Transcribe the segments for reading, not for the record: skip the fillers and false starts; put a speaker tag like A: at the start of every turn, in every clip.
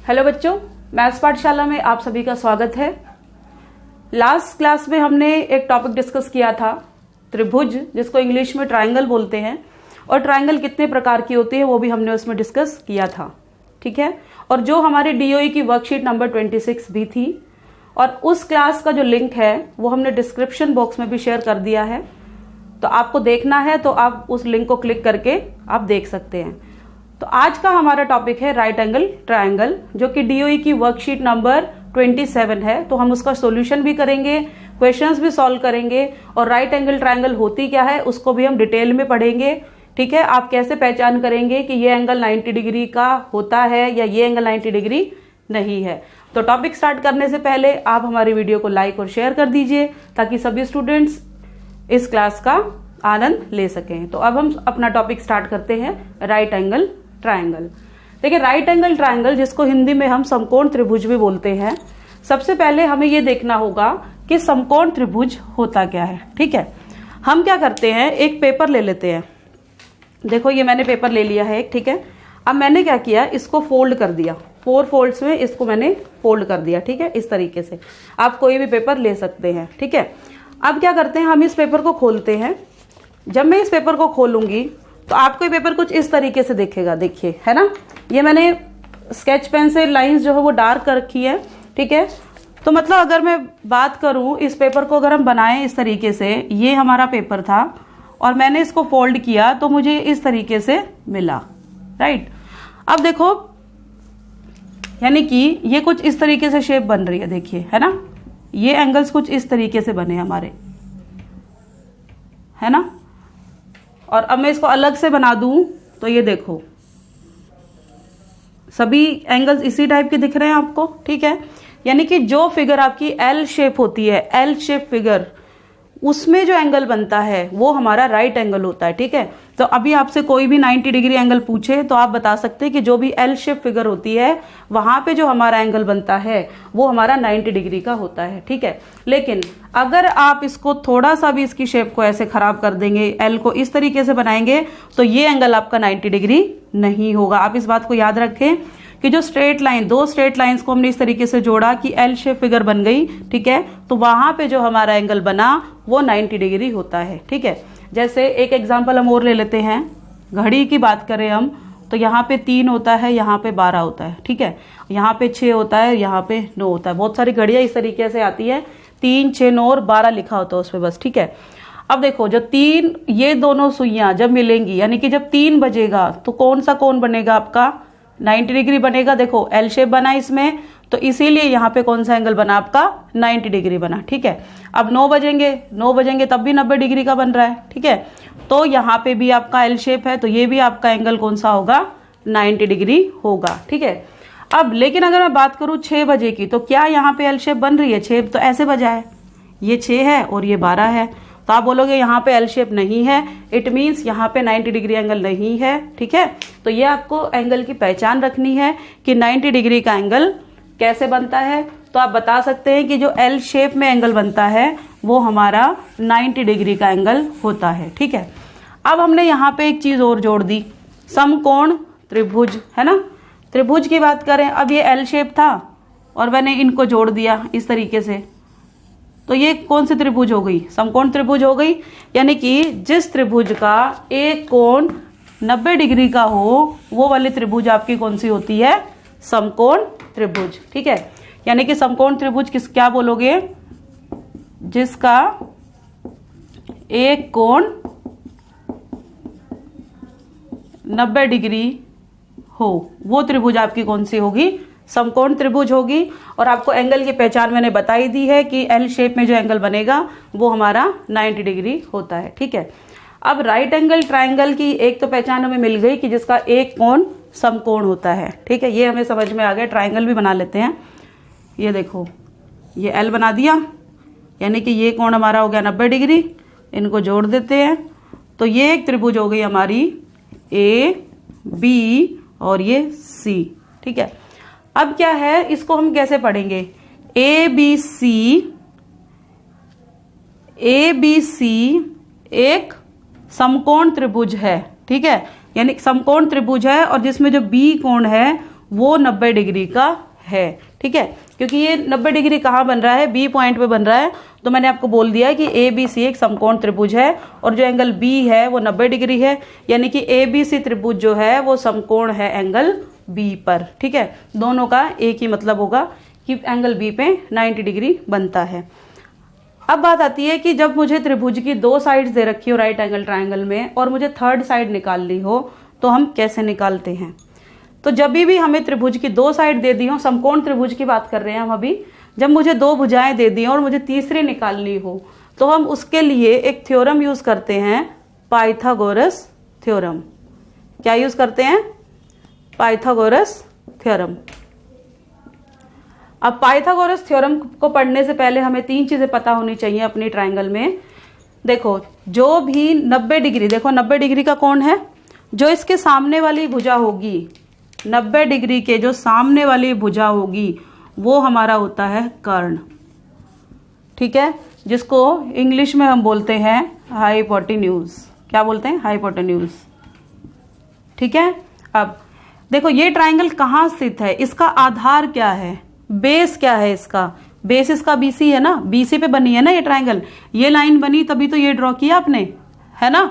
A: Hello बच्चों, maths पाठशाला में आप सभी का स्वागत है। लास्ट क्लास में हमने एक टॉपिक डिस्कस किया था, त्रिभुज, जिसको इंग्लिश में ट्रायंगल बोलते हैं, और ट्रायंगल कितने प्रकार की होती है वो भी हमने उसमें डिस्कस किया था। ठीक है, और जो हमारी डीओई की वर्कशीट नंबर 26 भी थी, और उस क्लास का जो लिंक है वो हमने डिस्क्रिप्शन बॉक्स में भी शेयर कर दिया है। तो आपको देखना है तो आप उस लिंक को क्लिक करके आप देख सकते हैं। तो आज का हमारा टॉपिक है राइट एंगल ट्रायंगल, जो कि डीओई की वर्कशीट नंबर 27 है। तो हम उसका सॉल्यूशन भी करेंगे, क्वेश्चंस भी सॉल्व करेंगे, और राइट एंगल ट्रायंगल होती क्या है उसको भी हम डिटेल में पढ़ेंगे। ठीक है, आप कैसे पहचान करेंगे कि ये एंगल 90 डिग्री का होता है या ये एंगल 90 डिग्री नहीं है। तो टॉपिक स्टार्ट करने से पहले आप हमारी वीडियो को लाइक और शेयर कर दीजिए ताकि सभी स्टूडेंट्स इस क्लास का आनंद ले सकें। तो अब हम अपना टॉपिक स्टार्ट करते हैं, राइट एंगल ट्रायंगल। देखिए, राइट एंगल ट्रायंगल, जिसको हिंदी में हम समकोण त्रिभुज भी बोलते हैं, सबसे पहले हमें यह देखना होगा कि समकोण त्रिभुज होता क्या है। ठीक है, हम क्या करते हैं, एक पेपर ले लेते हैं। देखो, ये मैंने पेपर ले लिया है एक। ठीक है, अब मैंने क्या किया, इसको फोल्ड कर दिया, 4 फोल्ड्स में इसको मैंने फोल्ड कर दिया। ठीक है, इस तरीके से आप कोई भी पेपर ले सकते हैं। ठीक है, अब क्या करते हैं, हम इस पेपर को खोलते हैं। जब मैं इस पेपर को खोलूंगी तो आपको ये पेपर कुछ इस तरीके से दिखेगा। देखिए, है ना, ये मैंने स्केच पेन से लाइंस जो है वो डार्क कर रखी है। ठीक है, तो मतलब अगर मैं बात करूं, इस पेपर को अगर हम बनाएं इस तरीके से, ये हमारा पेपर था और मैंने इसको फोल्ड किया तो मुझे इस तरीके से मिला। राइट, अब देखो, यानी कि ये कुछ इस तरीके से शेप बन रही है। देखिए, है ना, ये एंगल्स कुछ इस तरीके से बने हमारे, है ना। और अब मैं इसको अलग से बना दूं तो ये देखो, सभी एंगल्स इसी टाइप के दिख रहे हैं आपको। ठीक है, यानी कि जो फिगर आपकी एल शेप होती है, एल शेप फिगर, उसमें जो एंगल बनता है वो हमारा राइट एंगल होता है। ठीक है, तो अभी आपसे कोई भी 90 डिग्री एंगल पूछे तो आप बता सकते हैं कि जो भी एल शेप फिगर होती है वहां पे जो हमारा एंगल बनता है वो हमारा 90 डिग्री का होता है। ठीक है, लेकिन अगर आप इसको थोड़ा सा भी इसकी शेप को ऐसे खराब कर देंगे, एल को इस तरीके से बनाएंगे, तो ये एंगल आपका 90 डिग्री नहीं होगा। आप इस बात को याद रखें कि जो स्ट्रेट लाइन, 2 स्ट्रेट लाइंस को हमने इस तरीके से जोड़ा कि एल शेप फिगर बन गई। ठीक है, तो वहां पे जो हमारा एंगल बना वो 90 डिग्री होता है। ठीक है, जैसे एक एग्जांपल हम और ले लेते हैं। घड़ी की बात करें हम तो यहाँ पे 3 होता है, यहाँ पे 12 होता है। ठीक है, यहाँ पे 6 होता है, यहाँ पे 9 होता है। बहुत सारी घड़ियां इस तरीके से आती है, 3, 6, 9 और 12 लिखा होता है उसमें बस। ठीक है, अब देखो, जो 3, ये दोनों सुइयां जब मिलेंगी, यानी कि जब 3 बजेगा तो कौन सा कोण बनेगा आपका, 90 डिग्री बनेगा। देखो, एल शेप बना इसमें, तो इसीलिए यहाँ पे कौन सा एंगल बना आपका, 90 डिग्री बना। ठीक है, अब 9 बजेंगे तब भी 90 डिग्री का बन रहा है। ठीक है, तो यहाँ पे भी आपका एल शेप है, तो ये भी आपका एंगल कौन सा होगा, 90 डिग्री होगा। ठीक है, अब लेकिन अगर मैं बात करूं 6 बजे की, तो क्या यहाँ पे एल शेप बन रही है, 6 तो ऐसे बजा है, ये 6 है और ये 12 है, तो आप बोलोगे यहाँ पे एल शेप नहीं है, इट मीन्स यहाँ पे 90 डिग्री एंगल नहीं है। ठीक है, तो ये आपको एंगल की पहचान रखनी है कि 90 डिग्री का एंगल कैसे बनता है। तो आप बता सकते हैं कि जो एल शेप में एंगल बनता है वो हमारा 90 डिग्री का एंगल होता है। ठीक है, अब हमने यहाँ पे एक चीज और जोड़ दी, समकोण त्रिभुज, है ना। त्रिभुज की बात करें, अब ये एल शेप था और मैंने इनको जोड़ दिया इस तरीके से, तो ये कौन सी त्रिभुज हो गई, समकोण त्रिभुज हो गई। यानी कि जिस त्रिभुज का एक कोण 90 डिग्री का हो वो वाली त्रिभुज आपकी कौन सी होती है, समकोण त्रिभुज। ठीक है, यानी कि समकोण त्रिभुज क्या बोलोगे, जिसका एक कोण 90 डिग्री हो वो त्रिभुज आपकी कौन सी होगी, समकोण त्रिभुज होगी। और आपको एंगल की पहचान मैंने बताई दी है कि एल शेप में जो एंगल बनेगा वो हमारा 90 डिग्री होता है। ठीक है, अब राइट एंगल ट्रायंगल की एक तो पहचान हमें मिल गई कि जिसका एक कोण समकोण होता है। ठीक है, ये हमें समझ में आ गया। ट्रायंगल भी बना लेते हैं। ये देखो, ये एल बना दिया, यानी कि ये कोण हमारा हो गया 90 डिग्री, इनको जोड़ देते हैं, तो ये एक त्रिभुज हो गई हमारी ए बी और ये सी। ठीक है, अब क्या है, इसको हम कैसे पढ़ेंगे, ए बी सी एक समकोण त्रिभुज है। ठीक है, यानी समकोण त्रिभुज है और जिसमें जो बी कोण है वो 90 डिग्री का है, ठीक है। क्योंकि ये 90 डिग्री कहाँ बन रहा है, बी पॉइंट पे बन रहा है, तो मैंने आपको बोल दिया है कि ए बी सी एक समकोण त्रिभुज है और जो एंगल बी है वो 90 डिग्री है, यानी कि ए बी सी त्रिभुज जो है वो समकोण है एंगल बी पर, ठीक है। दोनों का एक ही मतलब होगा कि एंगल बी पे 90 डिग्री बनता है। अब बात आती है कि जब मुझे त्रिभुज की 2 साइड्स दे रखी हो राइट एंगल ट्रायंगल में और मुझे थर्ड साइड निकालनी हो तो हम कैसे निकालते हैं। तो जब भी हमें त्रिभुज की 2 साइड दे दी हो, समकोण त्रिभुज की बात कर रहे हैं हम अभी, जब मुझे 2 भुजाएं दे दी हो और मुझे तीसरी निकालनी हो तो हम उसके लिए एक थ्योरम यूज करते हैं, पाइथागोरस थ्योरम। क्या यूज करते हैं, पाइथागोरस थ्योरम। अब पाइथागोरस थ्योरम को पढ़ने से पहले हमें 3 चीजें पता होनी चाहिए अपनी ट्रायंगल में। देखो जो भी 90 डिग्री, देखो 90 डिग्री का कोण है, जो इसके सामने वाली भुजा होगी, 90 डिग्री के जो सामने वाली भुजा होगी वो हमारा होता है कर्ण, ठीक है, जिसको इंग्लिश में हम बोलते हैं हाइपोटेन्यूज। क्या बोलते हैं, हाइपोटेन्यूज, ठीक है। अब देखो ये ट्रायंगल कहाँ स्थित है, इसका आधार क्या है, बेस क्या है, इसका बेस इसका बीसी है ना, बीसी पे बनी है ना ये ट्रायंगल, ये लाइन बनी तभी तो ये ड्रॉ किया आपने, है ना,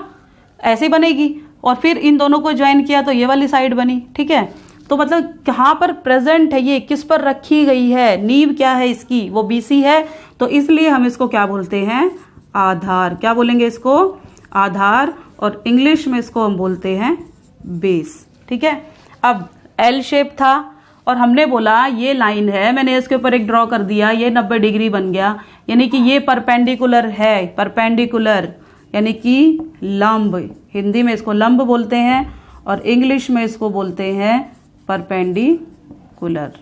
A: ऐसे बनेगी और फिर इन दोनों को ज्वाइन किया तो ये वाली साइड बनी, ठीक है। तो मतलब कहाँ पर प्रेजेंट है, ये किस पर रखी गई है, नींव क्या है इसकी, वो बीसी है, तो इसलिए हम इसको क्या बोलते हैं, आधार। क्या बोलेंगे इसको, आधार, और इंग्लिश में इसको हम बोलते हैं बेस, ठीक है। अब एल शेप था और हमने बोला ये लाइन है, मैंने इसके ऊपर एक ड्रॉ कर दिया, ये 90 डिग्री बन गया, यानी कि ये परपेंडिकुलर है, परपेंडिकुलर यानी कि लंब, हिंदी में इसको लंब बोलते हैं और इंग्लिश में इसको बोलते हैं परपेंडिकुलर।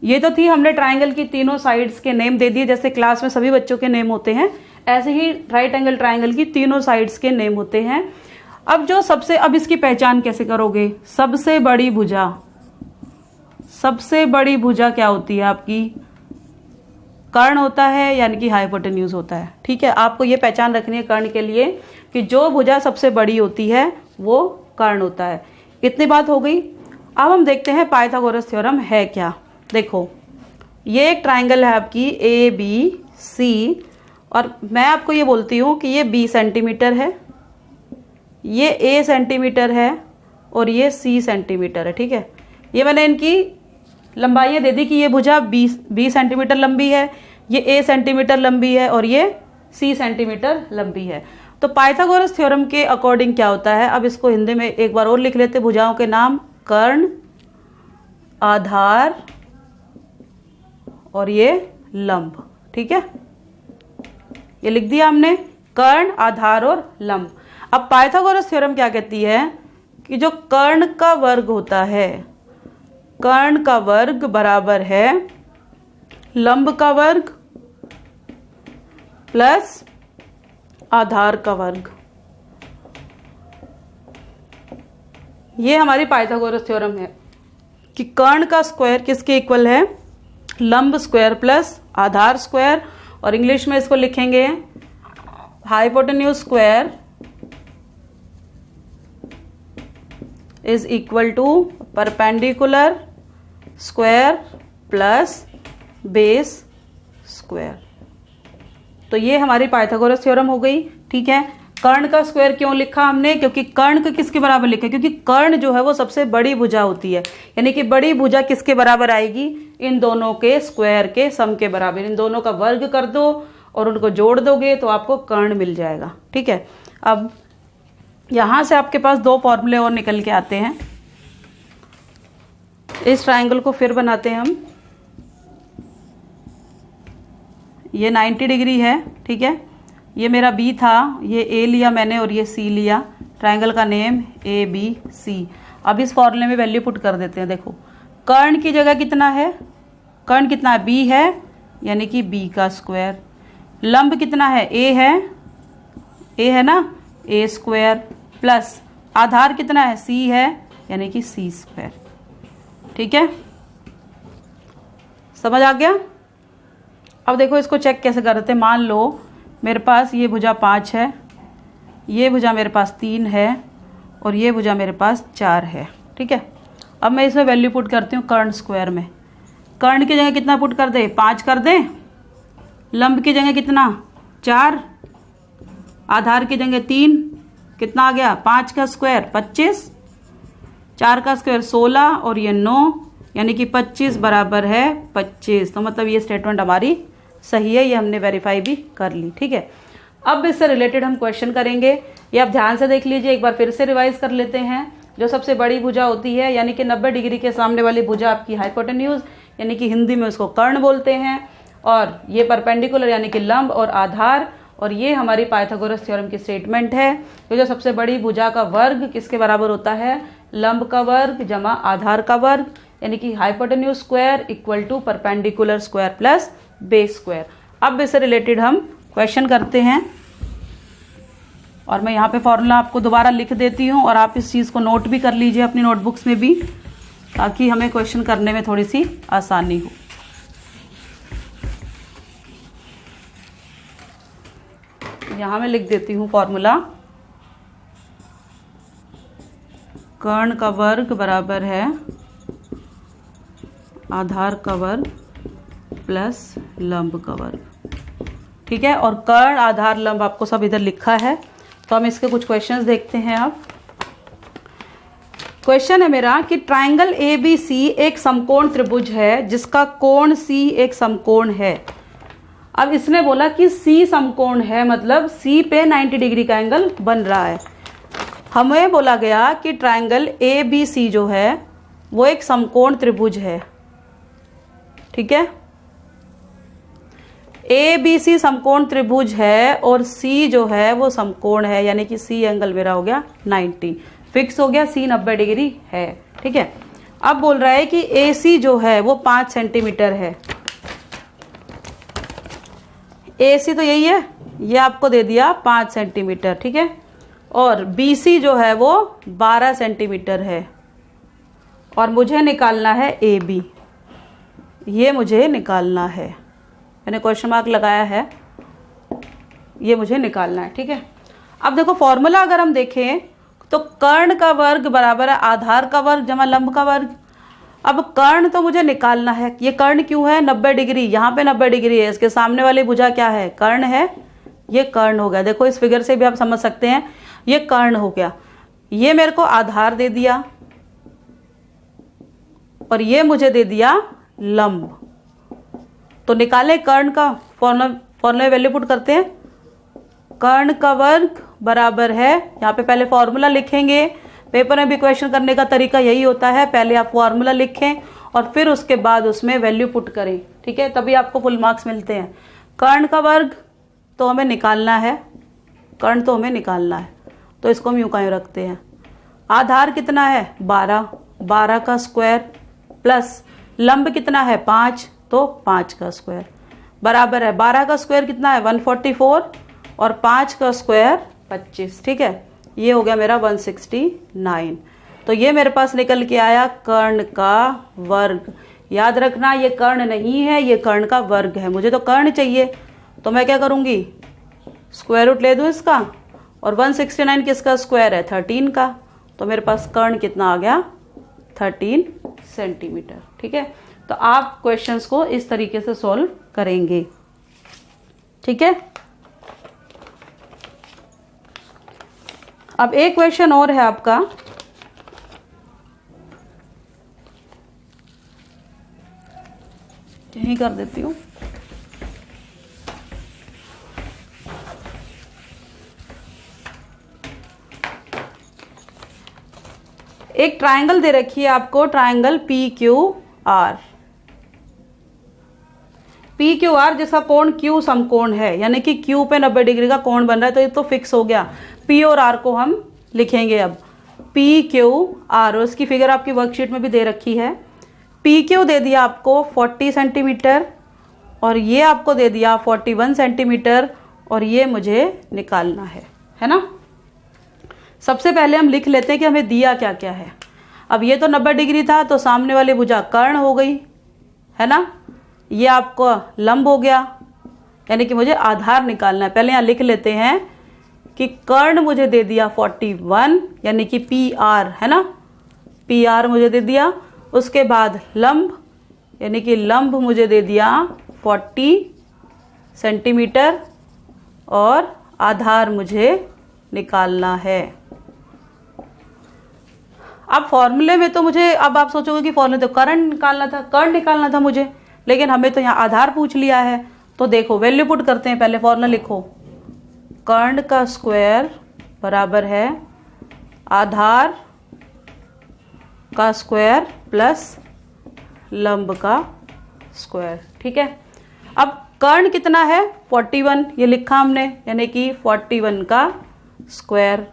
A: ये तो थी हमने ट्रायंगल की तीनों साइड्स के नेम दे दिए, जैसे क्लास में सभी बच्चों के नेम होते हैं, ऐसे ही राइट एंगल ट्रायंगल की तीनों साइड्स के नेम होते हैं। अब जो सबसे, अब इसकी पहचान कैसे करोगे, सबसे बड़ी भुजा, सबसे बड़ी भुजा क्या होती है आपकी, कर्ण होता है, यानी कि हाइपोटेन्यूज होता है, ठीक है। आपको ये पहचान रखनी है कर्ण के लिए कि जो भुजा सबसे बड़ी होती है वो कर्ण होता है। इतनी बात हो गई। अब हम देखते हैं पाइथागोरस थ्योरम है क्या। देखो ये एक ट्रायंगल है आपकी ए बी सी, और मैं आपको ये बोलती हूँ कि ये बी सेंटीमीटर है, ये ए सेंटीमीटर है और ये सी सेंटीमीटर है, ठीक है। ये मैंने इनकी लंबाइयाँ दे दी कि ये भुजा 20 सेंटीमीटर लंबी है, ये ए सेंटीमीटर लंबी है और ये सी सेंटीमीटर लंबी है। तो पाइथागोरस थ्योरम के अकॉर्डिंग क्या होता है, अब इसको हिंदी में एक बार और लिख लेते, भुजाओं के नाम कर्ण, आधार और ये लंब, ठीक है, ये लिख दिया हमने, कर्ण, आधार और लंब। अब पाइथागोरस थ्योरम क्या कहती है कि जो कर्ण का वर्ग होता है, कर्ण का वर्ग बराबर है लंब का वर्ग प्लस आधार का वर्ग। ये हमारी पाइथागोरस थ्योरम है कि कर्ण का स्क्वायर किसके इक्वल है, लंब स्क्वायर प्लस आधार स्क्वायर, और इंग्लिश में इसको लिखेंगे hypotenuse square is equal to perpendicular square plus base square. तो ये हमारी पाइथागोरस थ्योरम हो गई, ठीक है। कर्ण का स्क्वायर क्यों लिखा हमने, क्योंकि कर्ण का किसके बराबर लिखा, क्योंकि कर्ण जो है वो सबसे बड़ी भुजा होती है, यानी कि बड़ी भुजा किसके बराबर आएगी, इन दोनों के स्क्वायर के सम के बराबर। इन दोनों का वर्ग कर दो और उनको जोड़ दोगे तो आपको कर्ण मिल जाएगा, ठीक है। अब यहां से आपके पास 2 फॉर्मूले और निकल के आते हैं। इस ट्रायंगल को फिर बनाते हैं हम, ये 90 डिग्री है, ठीक है। ये मेरा बी था, ये ए लिया मैंने और ये सी लिया, ट्रायंगल का नेम ए बी सी। अब इस फॉर्मूले में वैल्यू पुट कर देते हैं। देखो कर्ण की जगह कितना है, कर्ण कितना है, बी है, यानी कि बी का स्क्वायर। लंब कितना है, ए है ना, ए स्क्वायर प्लस आधार कितना है, सी है, यानी कि सी स्क्वायर, ठीक है। समझ आ गया। अब देखो इसको चेक कैसे कर देते हैं। मान लो मेरे पास ये भुजा 5 है, ये भुजा मेरे पास 3 है और ये भुजा मेरे पास 4 है, ठीक है। अब मैं इसमें वैल्यू पुट करती हूँ कर्ण स्क्वायर में। कर्ण की जगह कितना पुट कर दे, 5 कर दें। लंब की जगह कितना, 4। आधार की जगह 3, कितना आ गया, 5 का स्क्वायर 25, 4 का स्क्वायर 16 और ये 9, यानी कि 25 बराबर है 25। तो मतलब ये स्टेटमेंट हमारी सही है, ये हमने वेरीफाई भी कर ली। ठीक है, अब इससे रिलेटेड हम क्वेश्चन करेंगे। ये आप ध्यान से देख लीजिए, एक बार फिर से रिवाइज कर लेते हैं। जो सबसे बड़ी भुजा होती है, यानी कि 90 डिग्री के सामने वाली भुजा आपकी हाइपोटेन्यूज, यानी कि हिंदी में उसको कर्ण बोलते हैं। और ये परपेंडिकुलर यानी कि लंब और आधार, और ये हमारी पाइथागोरस थ्योरम की स्टेटमेंट है। तो जो सबसे बड़ी भुजा का वर्ग किसके बराबर होता है, लंब का वर्ग जमा आधार का वर्ग, यानी कि hypotenuse square equal to perpendicular square plus base square. अब इससे रिलेटेड हम क्वेश्चन करते हैं, और मैं यहाँ पे फॉर्मूला आपको दोबारा लिख देती हूँ और आप इस चीज़ को नोट भी कर लीजिए अपनी नोटबुक्स में भी, ताकि हमें क्वेश्चन करने में थोड़ी सी आसानी हो। यहाँ मैं लिख देती हूँ फॉर्मूला, कर्ण का वर्ग बराबर है आधार का वर्ग प्लस लंब का वर्ग। ठीक है, और कर्ण आधार लंब आपको सब इधर लिखा है। तो हम इसके कुछ क्वेश्चंस देखते हैं। अब क्वेश्चन है मेरा कि ट्राइंगल ABC एक समकोण त्रिभुज है जिसका कोण C एक समकोण है। अब इसने बोला कि C समकोण है, मतलब C पे 90 डिग्री का एंगल बन रहा है। हमें बोला गया कि ट्राइंगल ABC जो है वो एक समकोण त्रिभुज है। ठीक है, ABC समकोण त्रिभुज है और C जो है वो समकोण है, यानी कि C एंगल मेरा हो गया 90, फिक्स हो गया, C 90 डिग्री है। ठीक है, अब बोल रहा है कि AC जो है वो 5 सेंटीमीटर है। AC तो यही है, ये आपको दे दिया 5 सेंटीमीटर। ठीक है, और BC जो है वो 12 सेंटीमीटर है, और मुझे निकालना है AB, ये मुझे निकालना है, मैंने क्वेश्चन मार्क लगाया है, ये मुझे निकालना है। ठीक है, अब देखो फॉर्मूला अगर हम देखें तो कर्ण का वर्ग बराबर है आधार का वर्ग जमा लंब का वर्ग। अब कर्ण तो मुझे निकालना है, ये कर्ण क्यों है, 90 डिग्री, यहाँ पे 90 डिग्री है, इसके सामने वाली भुजा क्या है, कर्ण है, ये कर्ण हो गया। देखो इस फिगर से भी आप समझ सकते हैं, ये कर्ण हो गया। ये मेरे को आधार दे दिया और ये मुझे दे दिया लंब। तो निकाले कर्ण का, फॉर्मूला वैल्यू पुट करते हैं। कर्ण का वर्ग बराबर है, यहाँ पे पहले फॉर्मूला लिखेंगे, पेपर में भी क्वेश्चन करने का तरीका यही होता है, पहले आप फॉर्मूला लिखें और फिर उसके बाद उसमें वैल्यू पुट करें। ठीक है, तभी आपको फुल मार्क्स मिलते हैं। कर्ण का वर्ग तो हमें निकालना है, कर्ण तो हमें निकालना है, तो इसको हम यूं का यूं रखते हैं। आधार कितना है 12, 12 का स्क्वायर प्लस लंब कितना है 5, तो 5 का स्क्वायर बराबर है 12 का स्क्वायर कितना है 144 और 5 का स्क्वायर 25। ठीक है, ये हो गया मेरा 169। तो ये मेरे पास निकल के आया कर्ण का वर्ग। याद रखना ये कर्ण नहीं है, ये कर्ण का वर्ग है। मुझे तो कर्ण चाहिए, तो मैं क्या करूंगी, स्क्वायर रूट ले दूं इसका, और 169 किसका स्क्वायर है 13 का, तो मेरे पास कर्ण कितना आ गया 13 सेंटीमीटर। ठीक है, तो आप क्वेश्चंस को इस तरीके से सॉल्व करेंगे। ठीक है, अब एक क्वेश्चन और है आपका, यही कर देती हूँ। एक ट्रायंगल दे रखी है आपको, ट्रायंगल PQR। PQR जिसका कोण Q समकोण है, यानी कि Q पे 90 डिग्री का कोण बन रहा है, तो ये तो फिक्स हो गया। P और R को हम लिखेंगे अब, PQR, और इसकी फिगर आपकी वर्कशीट में भी दे रखी है। PQ दे दिया आपको 40 सेंटीमीटर और ये आपको दे दिया 41 सेंटीमीटर, और ये मुझे निकालना है ना। सबसे पहले हम लिख लेते हैं कि हमें दिया क्या क्या है। अब ये तो 90 डिग्री था, तो सामने वाली भुजा कर्ण हो गई, है ना। ये आपको लंब हो गया, यानी कि मुझे आधार निकालना है। पहले यहाँ लिख लेते हैं कि कर्ण मुझे दे दिया 41, यानी कि PR, है ना। पी आर मुझे दे दिया। उसके बाद लंब, यानी कि लंब मुझे दे दिया 40 सेंटीमीटर और आधार मुझे निकालना है। अब फॉर्मूले में तो मुझे, अब आप सोचोगे कि फॉर्मूले तो करंट निकालना था मुझे, लेकिन हमें तो यहाँ आधार पूछ लिया है। तो देखो वैल्यू पुट करते हैं, पहले फॉर्मूला लिखो, कर्ण का स्क्वायर बराबर है आधार का स्क्वायर प्लस लंब का स्क्वायर। ठीक है, अब कर्ण कितना है 41, ये लिखा हमने, यानी कि 41 का स्क्वायर।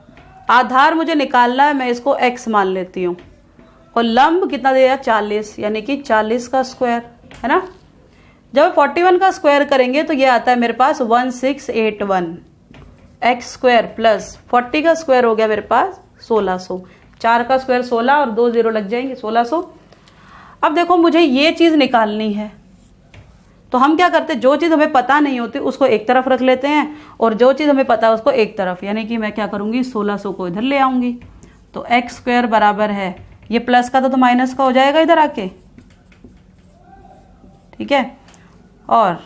A: आधार मुझे निकालना है, मैं इसको x मान लेती हूँ, और लंब कितना दिया 40, यानी कि 40 का स्क्वायर, है ना। जब 41 का स्क्वायर करेंगे तो ये आता है मेरे पास 1681 एक्स स्क्वायर प्लस 40 का स्क्वायर हो गया मेरे पास 1600, 4 का स्क्वायर 16 और 2 0 लग जाएंगे 1600। अब देखो मुझे ये चीज निकालनी है, तो हम क्या करते हैं, जो चीज हमें पता नहीं होती उसको एक तरफ रख लेते हैं और जो चीज हमें पता है उसको एक तरफ, यानी कि मैं क्या करूंगी 1600 को इधर ले आऊंगी। तो एक्स स्क्वायर बराबर है, ये प्लस का तो माइनस का हो जाएगा इधर आके, ठीक है, और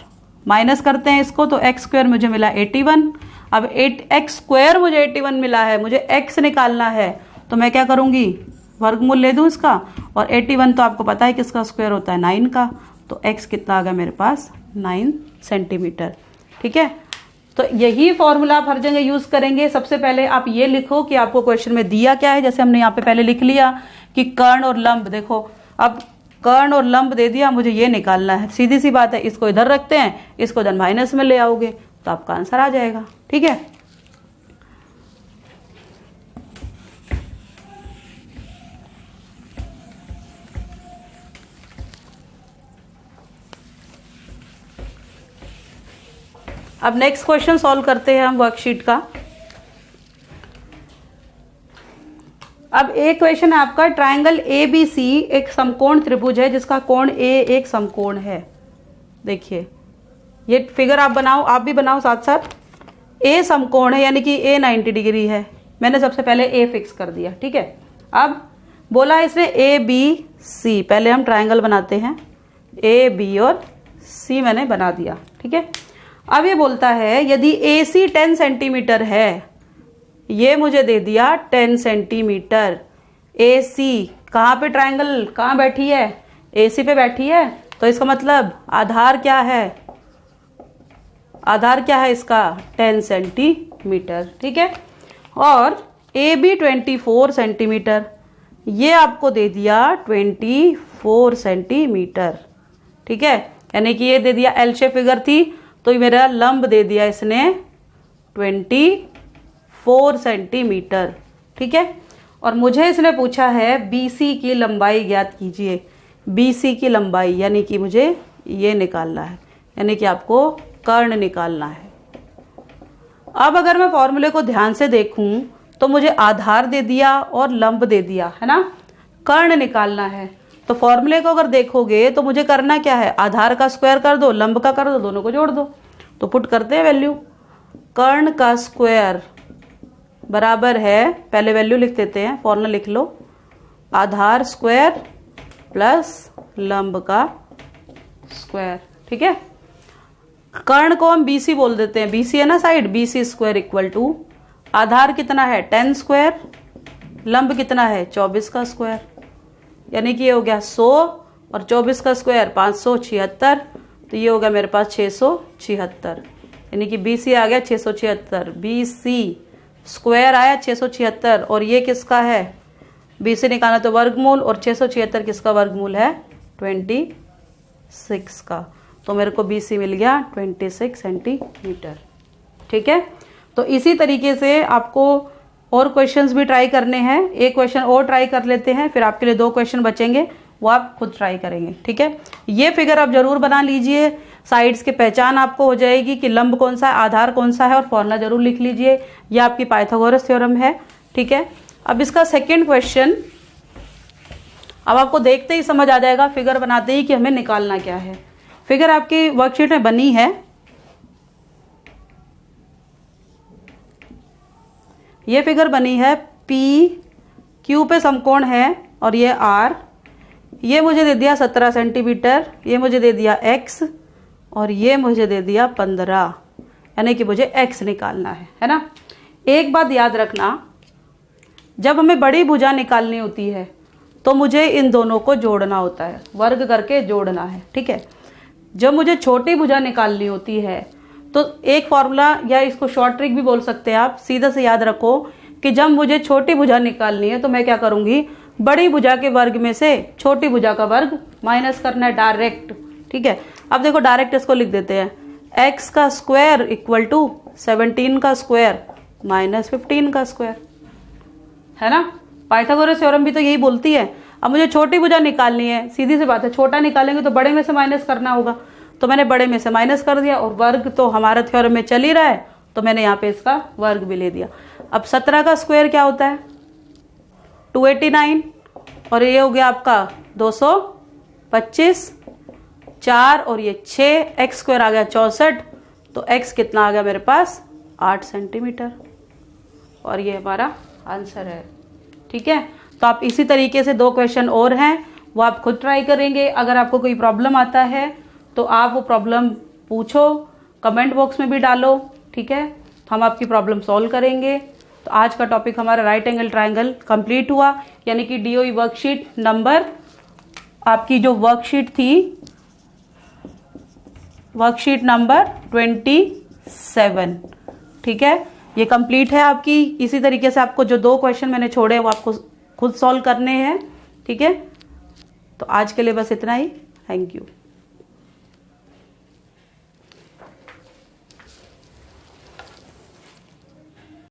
A: माइनस करते हैं इसको, तो एक्स स्क्वायर मुझे मिला 81। अब एक्स स्क्वायर मुझे 81 मिला है, मुझे एक्स निकालना है, तो मैं क्या करूंगी वर्गमूल ले दूं इसका, और 81 तो आपको पता है किसका स्क्वायर होता है 9 का, तो x कितना आ गया मेरे पास 9 सेंटीमीटर। ठीक है, तो यही फॉर्मूला आप हर जगह यूज करेंगे। सबसे पहले आप ये लिखो कि आपको क्वेश्चन में दिया क्या है, जैसे हमने यहाँ पे पहले लिख लिया कि कर्ण और लंब, देखो अब कर्ण और लंब दे दिया, मुझे ये निकालना है, सीधी सी बात है, इसको इधर रखते हैं, इसको इधर माइनस में ले आओगे तो आपका आंसर आ जाएगा। ठीक है, अब नेक्स्ट क्वेश्चन सॉल्व करते हैं हम वर्कशीट का। अब एक क्वेश्चन है आपका, ट्रायंगल ABC एक समकोण त्रिभुज है जिसका कोण A एक समकोण है। देखिए ये फिगर आप बनाओ, आप भी बनाओ साथ साथ। A समकोण है, यानी कि A 90 डिग्री है, मैंने सबसे पहले A फिक्स कर दिया। ठीक है, अब बोला इसने ABC, पहले हम ट्रायंगल बनाते हैं, A B और C मैंने बना दिया। ठीक है, अब ये बोलता है यदि AC 10 सेंटीमीटर है, ये मुझे दे दिया 10 सेंटीमीटर, AC कहाँ पे, ट्रायंगल कहाँ बैठी है, AC पे बैठी है, तो इसका मतलब आधार क्या है, आधार क्या है इसका 10 सेंटीमीटर। ठीक है, और AB 24 सेंटीमीटर, ये आपको दे दिया 24 सेंटीमीटर। ठीक है, यानी कि ये दे दिया एल शेप फिगर थी, तो मेरा लंब दे दिया इसने 24 सेंटीमीटर। ठीक है, और मुझे इसने पूछा है BC की लंबाई ज्ञात कीजिए। BC की लंबाई यानी कि मुझे ये निकालना है, यानी कि आपको कर्ण निकालना है। अब अगर मैं फॉर्मूले को ध्यान से देखूं तो मुझे आधार दे दिया और लंब दे दिया, है ना, कर्ण निकालना है। तो फॉर्मूले को अगर देखोगे तो मुझे करना क्या है, आधार का स्क्वायर कर दो, लंब का कर दो, दोनों को जोड़ दो। तो पुट करते हैं वैल्यू, कर्ण का स्क्वायर बराबर है, पहले वैल्यू लिख देते हैं, फॉर्मूला लिख लो, आधार स्क्वायर प्लस लंब का स्क्वायर। ठीक है, कर्ण को हम BC बोल देते हैं, BC है ना side, BC square equal to आधार कितना है 10 स्क्वायर, लंब कितना है 24 का स्क्वायर, यानी कि ये हो गया 100 और 24 का स्क्वायर 576, तो ये हो गया मेरे पास 676, यानी कि BC आ गया 676, BC स्क्वायर आया 676, और ये किसका है, BC निकालना तो वर्गमूल, और 676 किसका वर्गमूल है 26 का, तो मेरे को BC मिल गया 26 सेंटीमीटर। ठीक है, तो इसी तरीके से आपको और क्वेश्चंस भी ट्राई करने हैं, एक क्वेश्चन और ट्राई कर लेते हैं, फिर आपके लिए 2 क्वेश्चन बचेंगे, वो आप खुद ट्राई करेंगे। ठीक है, ये फिगर आप जरूर बना लीजिए, साइड्स की पहचान आपको हो जाएगी कि लंब कौन सा है, आधार कौन सा है, और फॉर्मूला जरूर लिख लीजिए, ये आपकी पाइथागोरस थ्योरम है। ठीक है, अब इसका सेकेंड क्वेश्चन, अब आपको देखते ही समझ आ जाएगा फिगर बनाते ही कि हमें निकालना क्या है। फिगर आपकी वर्कशीट में बनी है, ये फिगर बनी है, P Q पे समकोण है और ये r, ये मुझे दे दिया 17 सेंटीमीटर, ये मुझे दे दिया x और ये मुझे दे दिया 15, यानी कि मुझे x निकालना है ना। एक बात याद रखना, जब हमें बड़ी भुजा निकालनी होती है तो मुझे इन दोनों को जोड़ना होता है, वर्ग करके जोड़ना है, ठीक है। जब मुझे छोटी भुजा निकालनी होती है तो एक फॉर्मूला, या इसको शॉर्ट ट्रिक भी बोल सकते हैं आप, सीधा से याद रखो कि जब मुझे छोटी भुजा निकालनी है तो मैं क्या करूंगी, बड़ी भुजा के वर्ग में से छोटी भुजा का वर्ग माइनस करना है डायरेक्ट, ठीक है। अब देखो डायरेक्ट इसको लिख देते हैं, x का स्क्वायर इक्वल टू 17 का स्क्वायर माइनस 15 का स्क्वायर, है ना। पाइथागोरस थ्योरम भी तो यही बोलती है। अब मुझे छोटी भुजा निकालनी है, सीधी सी बात है, छोटा निकालेंगे तो बड़े में से माइनस करना होगा, तो मैंने बड़े में से माइनस कर दिया, और वर्ग तो हमारा थ्योरम में चल ही रहा है तो मैंने यहाँ पे इसका वर्ग भी ले दिया। अब 17 का स्क्वायर क्या होता है, 289, और ये हो गया आपका 225, 4 और ये 6, x स्क्वायर आ गया 64, तो x कितना आ गया मेरे पास 8 सेंटीमीटर, और ये हमारा आंसर है, ठीक है। तो आप इसी तरीके से 2 क्वेश्चन और हैं, वो आप खुद ट्राई करेंगे। अगर आपको कोई प्रॉब्लम आता है तो आप वो प्रॉब्लम पूछो, कमेंट बॉक्स में भी डालो, ठीक है, तो हम आपकी प्रॉब्लम सॉल्व करेंगे। तो आज का टॉपिक हमारा राइट एंगल ट्रायंगल कंप्लीट हुआ, यानी कि डीओई वर्कशीट नंबर, आपकी जो वर्कशीट थी वर्कशीट नंबर 27, ठीक है, ये कंप्लीट है आपकी। इसी तरीके से आपको जो 2 क्वेश्चन मैंने छोड़े हैं वो आपको खुद सॉल्व करने हैं, ठीक है। तो आज के लिए बस इतना ही, थैंक यू।